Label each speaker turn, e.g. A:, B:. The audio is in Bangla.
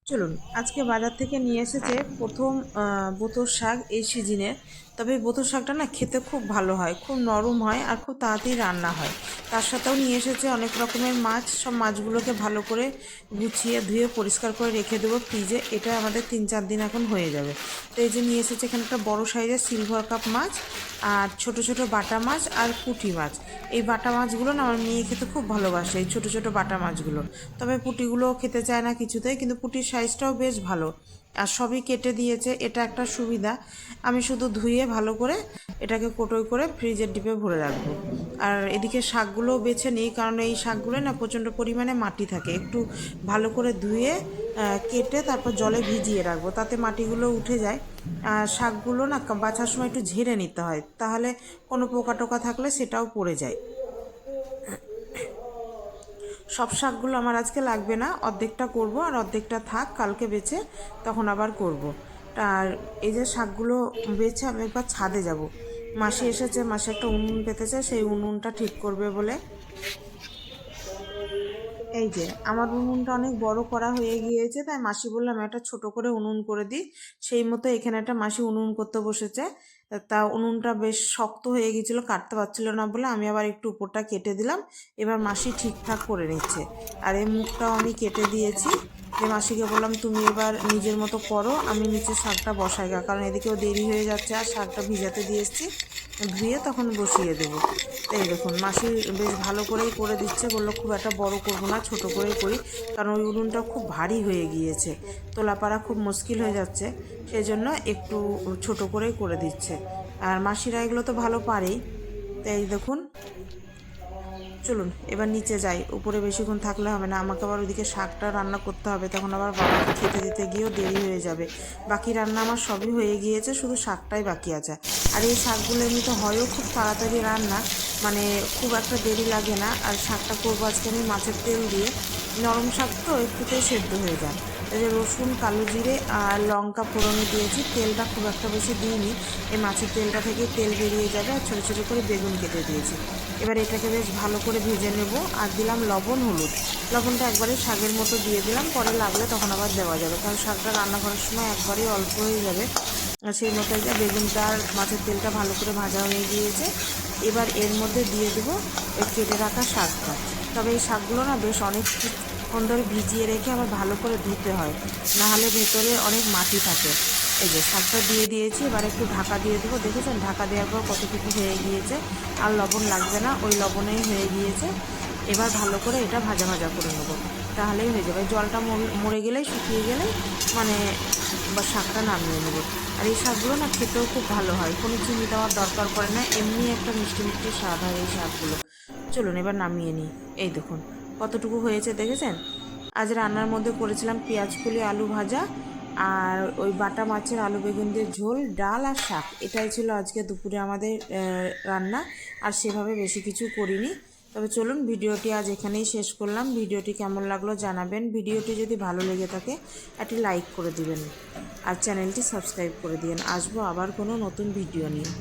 A: চলুন আজকে বাজার থেকে নিয়ে এসেছে প্রথম বোতল শাক এই সিজনের। তবে বোতল শাকটা না খেতে খুব ভালো হয়, খুব নরম হয় আর খুব তাড়াতাড়ি রান্না হয়। তার সাথেও নিয়ে এসেছে অনেক রকমের মাছ। সব মাছগুলোকে ভালো করে গুছিয়ে ধুয়ে পরিষ্কার করে রেখে দেবো ফ্রিজে। এটা আমাদের 3-4 দিন এখন হয়ে যাবে। তো এই যে নিয়ে এসেছে এখানে একটা বড়ো সাইজের সিলভার কাপ মাছ আর ছোট ছোট বাটা মাছ আর পুঁটি মাছ। এই বাটা মাছগুলো না আমার মেয়ে খেতে খুব ভালোবাসে, এই ছোটো ছোটো বাটা মাছগুলো। তবে পুঁটিগুলোও খেতে চায় না কিছুতেই, কিন্তু পুঁটির সাইজটাও বেশ ভালো আর সবই কেটে দিয়েছে। এটা একটা সুবিধা, আমি শুধু ধুয়ে ভালো করে এটাকে কোটোই করে ফ্রিজের ডিপে ভরে রাখবো। আর এদিকে শাকগুলোও বেছে নিই, কারণ এই শাকগুলো না প্রচণ্ড পরিমাণে মাটি থাকে। একটু ভালো করে ধুয়ে কেটে তারপর জলে ভিজিয়ে রাখবো, তাতে মাটিগুলো উঠে যায়। আর শাকগুলো না বাছার সময় একটু ঝেড়ে নিতে হয়, তাহলে কোনো পোকা টোকা থাকলে সেটাও পড়ে যায়। সব শাকগুলো আমার আজকে লাগবে না, অর্ধেকটা করব আর অর্ধেকটা থাক, কালকে বেছে তখন আবার করব। আর এই যে শাকগুলো বেছে আমি একবার ছাদে যাব। মাসি এসেছে, মাসি একটা উনুন পেতেছে, সেই উনুনটা ঠিক করবে বলে। এই যে আমার উনুনটা অনেক বড় করা হয়ে গিয়েছে, তাই মাসি বললাম একটা ছোট করে উনুন করে দিই। সেই মতো এখানে একটা মাসি উনুন করতে বসেছে। তা উনুনটা বেশ শক্ত হয়ে গিয়েছিল, কাটতে পারছিল না বলে আমি আবার একটু উপরটা কেটে দিলাম। এবার মাসি ঠিকঠাক করে নিচ্ছে। আর এই মুখটাও আমি কেটে দিয়েছি। যে মাসিকে বললাম তুমি এবার নিজের মতো করো, আমি নিচে শাকটা বসাই গা, কারণ এদিকেও দেরি হয়ে যাচ্ছে আর শাকটা ভিজাতে দিয়ে এসেছি, ধুয়ে তখন বসিয়ে দেবো। এই দেখুন মাসি বেশ ভালো করেই করে দিচ্ছে, বললো খুব একটা বড় করবো না, ছোট করেই করি, কারণ ওই উনুনটা খুব ভারী হয়ে গিয়েছে, তোলাপাড়া খুব মুশকিল হয়ে যাচ্ছে, সেই জন্য একটু ছোট করেই করে দিচ্ছে। আর মাসিরা এগুলো তো ভালো পারেই। তাই দেখুন, চলুন এবার নিচে যাই, উপরে বেশিক্ষণ থাকলে হবে না, আমাকে আবার ওইদিকে শাকটা রান্না করতে হবে, তখন আবার বাবাকে খেতে দিতে গিয়েও দেরি হয়ে যাবে। বাকি রান্না আমার সবই হয়ে গিয়েছে, শুধু শাকটাই বাকি আছে। আর এই শাকগুলো এমনিতে হয়ও খুব তাড়াতাড়ি রান্না, মানে খুব একটা দেরি লাগে না। আর শাকটা করবো আজকে আমি মাছের তেল দিয়ে, নরম শাক তো একটুতেই সেদ্ধ হয়ে যায়। এই যে রসুন, কালো জিরে আর লঙ্কা ফোড়নে দিয়েছি, তেলটা খুব একটা বেশি দিইনি, এই মাছের তেলটা থেকে তেল বেরিয়ে যাবে। আর ছোটো ছোটো করে বেগুন কেটে দিয়েছি। এবার এটাকে বেশ ভালো করে ভেজে নেব। আর দিলাম লবণ, হলুদ। লবণটা একবারে শাকের মতো দিয়ে দিলাম, পরে লাগলে তখন আবার দেওয়া যাবে, কারণ শাকটা রান্না করার সময় একবারেই অল্প হয়ে যাবে। সেই মতো এটা বেগুনটা আর মাছের তেলটা ভালো করে ভাজা হয়ে গিয়েছে। এবার এর মধ্যে দিয়ে দেবো ওই কেটে রাখা শাকটা। তবে এই শাকগুলো না বেশ অনেকক্ষণ ধরে ভিজিয়ে রেখে আবার ভালো করে ধুতে হয়, নাহলে ভেতরে অনেক মাটি থাকে। এই যে শাকটা দিয়ে দিয়েছি, এবার একটু ঢাকা দিয়ে দেবো। দেখেছেন ঢাকা দেওয়ার পর কতটুকু হয়ে গিয়েছে, আর লবণ লাগবে না, ওই লবণেই হয়ে গিয়েছে। এবার ভালো করে এটা ভাজা ভাজা করে নেবো, তাহলেই হয়ে যাবে। জলটা মরে গেলেই, শুকিয়ে গেলেই মানে বা শাকটা নামিয়ে নেবো। আর এই শাকগুলো না খেতেও খুব ভালো হয়, কোনো চিনি দেওয়ার দরকার পড়ে না, এমনি একটা মিষ্টি মিষ্টি স্বাদ হয় এই শাকগুলো। চলুন এবার নামিয়ে নিই। এই দেখুন কতটুকু হয়েছে দেখেছেন। আজ রান্নার মধ্যে করেছিলাম পেঁয়াজ কলি আলু ভাজা, আর ওই বাটা মাছের আলু বেগুন দিয়ে ঝোল, ডাল আর শাক। এটাই ছিল আজকে দুপুরে আমাদের রান্না। আর সেভাবে বেশি কিছু করিনি। তবে চলুন ভিডিওটি আজ এখানেই শেষ করলাম। ভিডিওটি কেমন লাগলো জানাবেন। ভিডিওটি যদি ভালো লেগে থাকে একটি লাইক করে দিবেন আর চ্যানেলটি সাবস্ক্রাইব করে দিন। আসবো আবার কোনো নতুন ভিডিও নিয়ে।